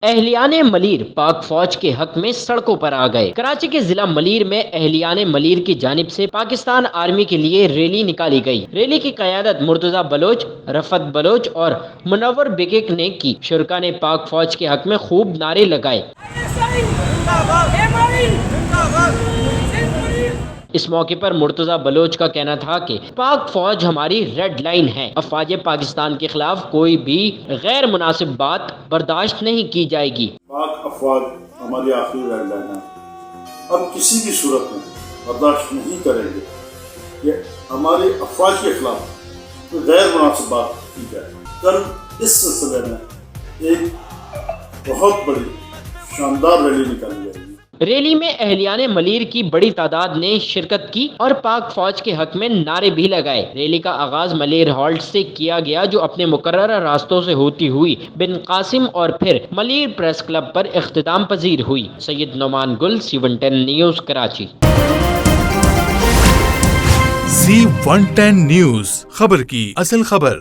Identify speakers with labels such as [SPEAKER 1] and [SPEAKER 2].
[SPEAKER 1] اہلیان ملیر پاک فوج کے حق میں سڑکوں پر آ گئے۔ کراچی کے ضلع ملیر میں اہلیان ملیر کی جانب سے پاکستان آرمی کے لیے ریلی نکالی گئی۔ ریلی کی قیادت مرتضی بلوچ، رفعت بلوچ اور منور بیگک نے کی۔ شرکا نے پاک فوج کے حق میں خوب نعرے لگائے۔ اس موقع پر مرتضی بلوچ کا کہنا تھا کہ پاک فوج ہماری ریڈ لائن ہے، افواج پاکستان کے خلاف کوئی بھی غیر مناسب بات برداشت نہیں کی جائے گی۔
[SPEAKER 2] پاک افواج ہماری آخری ریڈ لائن ہے، اب کسی بھی صورت میں برداشت نہیں کریں گے کہ ہماری افواج کے خلاف کوئی غیر مناسب بات کی جائے۔ کل اس سلسلے میں ایک بہت بڑی شاندار ریلی نکالی جائے گی۔
[SPEAKER 1] ریلی میں اہلیان ملیر کی بڑی تعداد نے شرکت کی اور پاک فوج کے حق میں نعرے بھی لگائے۔ ریلی کا آغاز ملیر ہالٹ سے کیا گیا جو اپنے مقررہ راستوں سے ہوتی ہوئی بن قاسم اور پھر ملیر پریس کلب پر اختتام پذیر ہوئی۔ سید نعمان گل، C110 news, Karachi.
[SPEAKER 3] C110 news, خبر کی اصل خبر۔